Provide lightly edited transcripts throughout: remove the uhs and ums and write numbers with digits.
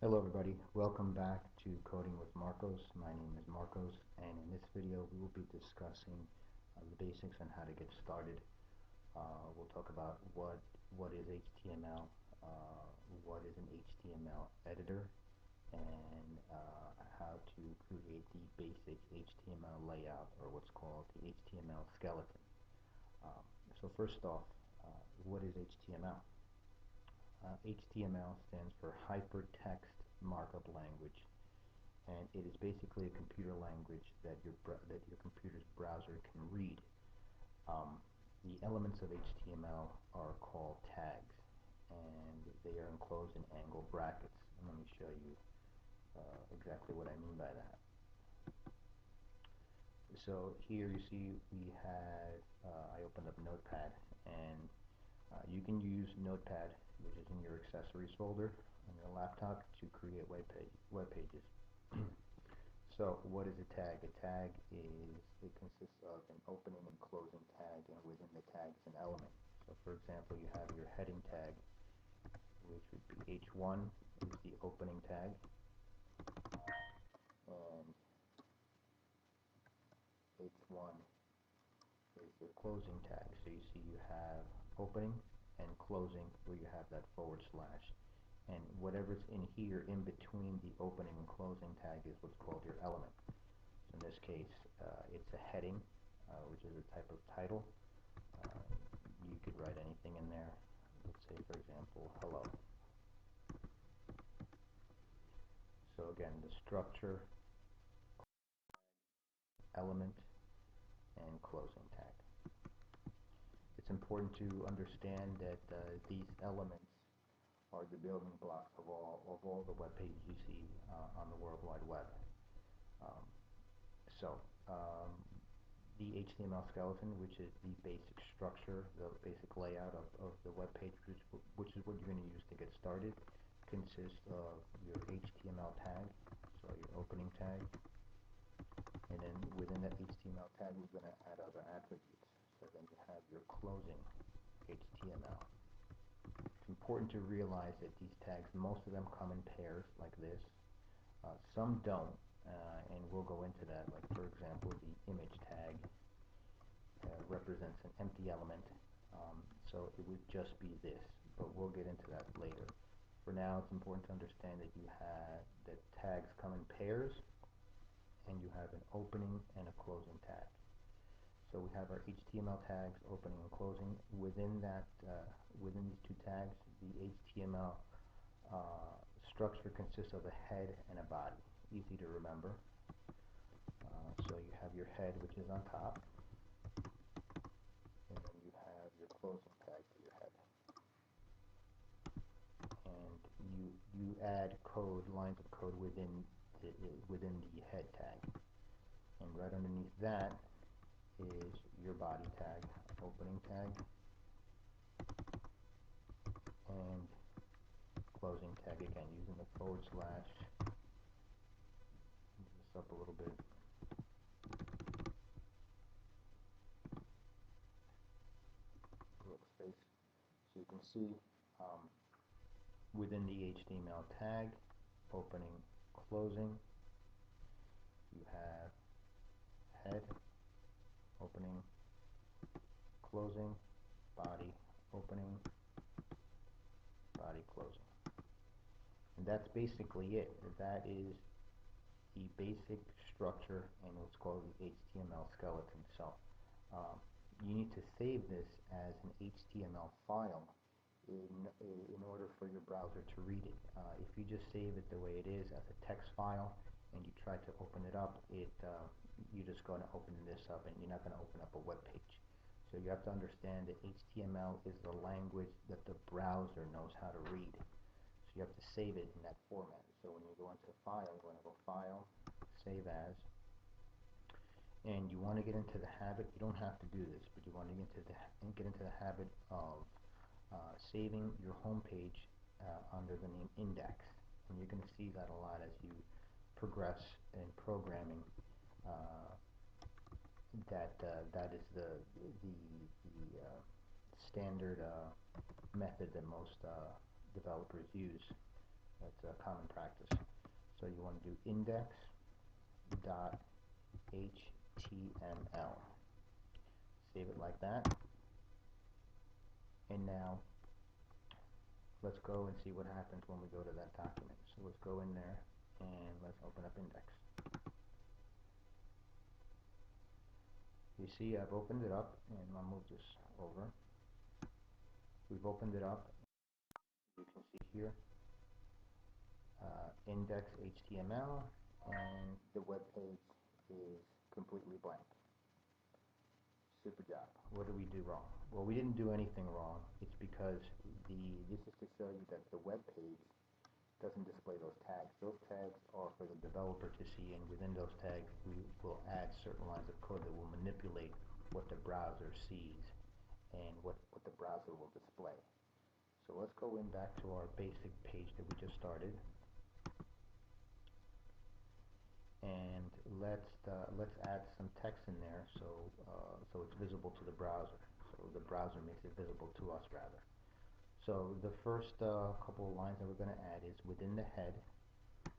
Hello everybody, welcome back to Coding with Marcos. My name is Marcos, and in this video we will be discussing the basics on how to get started. We'll talk about what is HTML, what is an HTML editor, and how to create the basic HTML layout, or what's called the HTML skeleton. So first off, what is HTML? HTML stands for Hypertext Markup Language, and it is basically a computer language that your computer's browser can read. The elements of HTML are called tags, and they are enclosed in angle brackets. And let me show you exactly what I mean by that. So here you see we have, I opened up Notepad, and you can use Notepad, which is in your accessories folder on your laptop, to create web pages. So what is a tag? A tag it consists of an opening and closing tag, and within the tag is an element. So for example, you have your heading tag, which would be H1 is the opening tag, and H1 is the closing tag. So you see you have opening and closing where you have that forward slash. And whatever's in here in between the opening and closing tag is what's called your element. So in this case, it's a heading, which is a type of title. You could write anything in there. Let's say, for example, hello. So again, the structure, element, and closing tag. It's important to understand that these elements are the building blocks of all the web pages you see on the World Wide Web. Um, the HTML skeleton, which is the basic structure, the basic layout of the web page, which is what you're going to use to get started, consists of your HTML tag, so your opening tag, and then within that HTML tag we're going to add other attributes. So then you have your closing HTML. It's important to realize that these tags, most of them come in pairs like this. Some don't, and we'll go into that. Like for example, the image tag represents an empty element, so it would just be this, but we'll get into that later. For now, it's important to understand that that tags come in pairs, and you have an opening and a closing tag. So we have our HTML tags, opening and closing. Within these two tags, the HTML structure consists of a head and a body. Easy to remember. So you have your head, which is on top, and then you have your closing tag to your head. And you add lines of code within the head tag. And right underneath that is your body tag, opening tag, and closing tag, again using the forward slash. Move this up a little bit. Little space. So you can see within the HTML tag, opening, closing, you have head, opening, closing, body, opening, body, closing. And that's basically it. That is the basic structure and what's called the HTML skeleton. So you need to save this as an HTML file in order for your browser to read it. If you just save it the way it is as a text file and you try to open it up, you're just going to open this up and you're not going to open up a web page. So you have to understand that HTML is the language that the browser knows how to read. So you have to save it in that format. So when you go into File, you want to go File, Save As, and you want to get into the habit. You don't have to do this, but you want to get into the habit of saving your home page under the name index, and you're going to see that a lot as you progress in programming. That is the standard method that most developers use. That's a common practice. So you want to do index.html. Save it like that. And now let's go and see what happens when we go to that document. So let's go in there and let's open up index. You see I've opened it up, and I'll move this over. We've opened it up. You can see here index.html, and the web page is completely blank. Super job. What did we do wrong? Well, we didn't do anything wrong. It's because this is to show you that the web page doesn't display those tags. Those tags are for the developer to see, and within those tags we will add certain lines of code that will manipulate what the browser sees and what the browser will display. So let's go in back to our basic page that we just started, and let's add some text in there so it's visible to the browser. So the browser makes it visible to us rather. So the first couple of lines that we're going to add is within the head.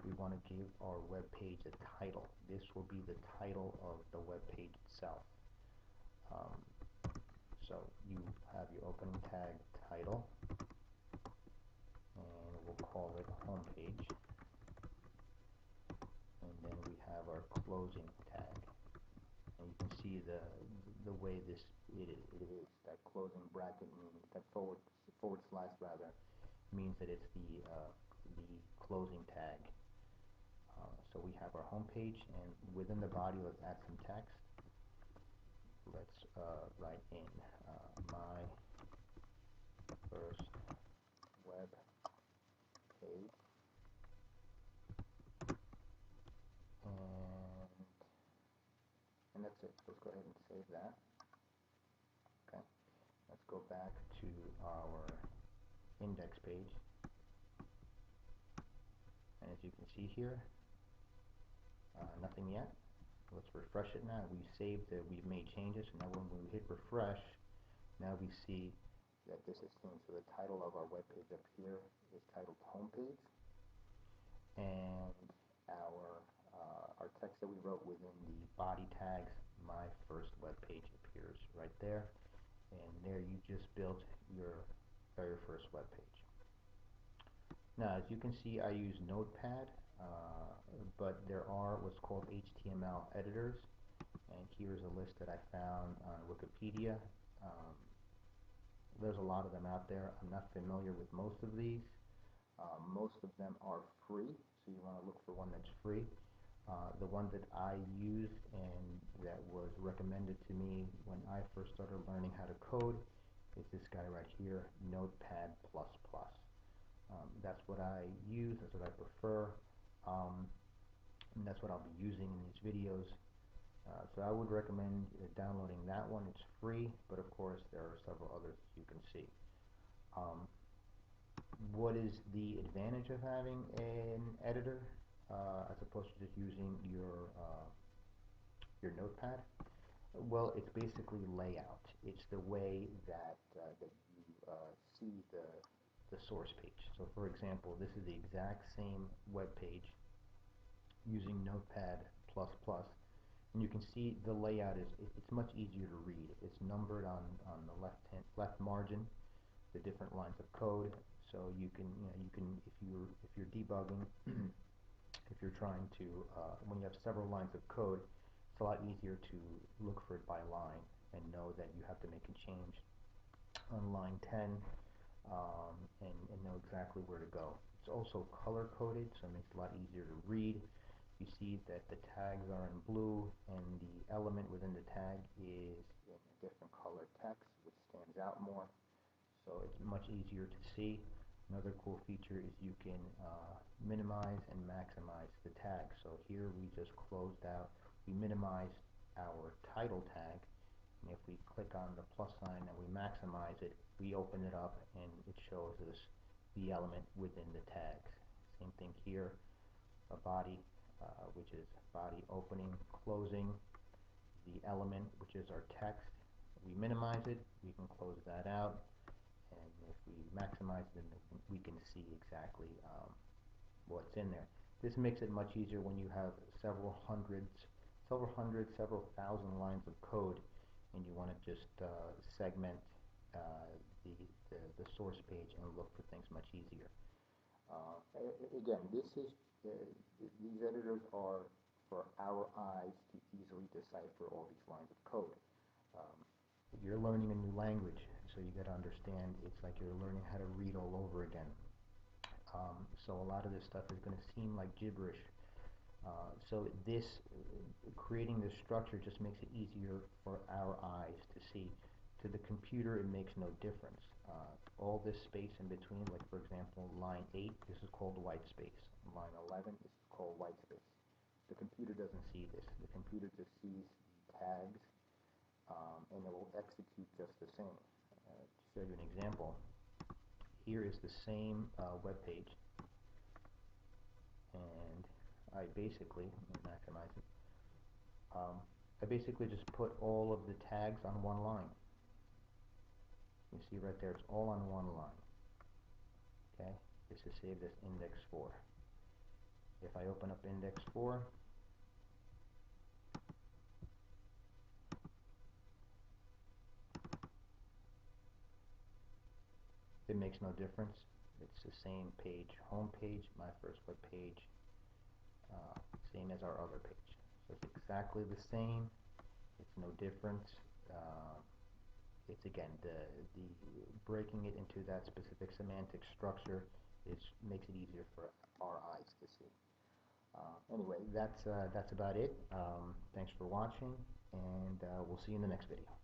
We want to give our web page a title. This will be the title of the web page itself. So you have your opening tag title, and we'll call it homepage. And then we have our closing tag, and you can see the way it is. That closing bracket means that forward slash rather means that it's the closing tag. So we have our home page, and within the body, let's add some text. Let's write in my first web page, and that's it. Let's go ahead and save that. Okay, let's go back to our index page, and as you can see here, nothing yet. Let's refresh it now. We've saved it, we've made changes, and now when we hit refresh, now we see that this is changed. So the title of our web page up here is titled homepage, and our text that we wrote within the body tags, my first web page, appears right there, and there you just built your very first web page. Now, as you can see, I use Notepad, but there are what's called HTML editors, and here's a list that I found on Wikipedia. There's a lot of them out there. I'm not familiar with most of these. Most of them are free, so you want to look for one that's free. The one that I used and that was recommended to me when I first started learning how to code is this guy right here, Notepad++. That's what I use, that's what I prefer, and that's what I'll be using in these videos. So I would recommend downloading that one. It's free, but of course there are several others that you can see. What is the advantage of having an editor as opposed to just using your Notepad? Well, it's basically layout. It's the way that you see the source page. So for example, this is the exact same web page using Notepad++, and you can see the layout it's much easier to read. It's numbered on the left margin, the different lines of code, so you can if you're debugging, if you're trying to when you have several lines of code, it's a lot easier to look for it by line and know that you have to make a change on line 10, and know exactly where to go. It's also color coded, so it makes it a lot easier to read. You see that the tags are in blue, and the element within the tag is in a different color text, which stands out more, so it's much easier to see. Another cool feature is you can minimize and maximize the tag. So here we just closed out, we minimized our title tag, and if we click on the plus sign and we maximize it, we open it up and it shows us the element within the tags. Same thing here, a body, which is body opening, closing, the element, which is our text. We minimize it, we can close that out, and if we maximize it, then we can see exactly what's in there. This makes it much easier when you have several thousand lines of code, and you want to just segment uh, the, the source page and look for things much easier. Again, these editors are for our eyes to easily decipher all these lines of code. Um, you're learning a new language, so you got to understand it's like you're learning how to read all over again. So a lot of this stuff is going to seem like gibberish. So creating this structure just makes it easier for our eyes to see. To the computer, it makes no difference. All this space in between, like for example, line 8, this is called white space. Line 11 is called white space. The computer doesn't see this. The computer just sees the tags, and it will execute just the same. To show you an example, here is the same web page, and I basically, let me maximize it, I basically just put all of the tags on one line. You see right there, it's all on one line. Okay, this is saved as index 4. If I open up index 4, it makes no difference. It's the same page, home page, my first web page, same as our other page. So it's exactly the same. It's no difference. It's again the breaking it into that specific semantic structure makes it easier for our eyes to see. Anyway, that's about it. Thanks for watching, and we'll see you in the next video.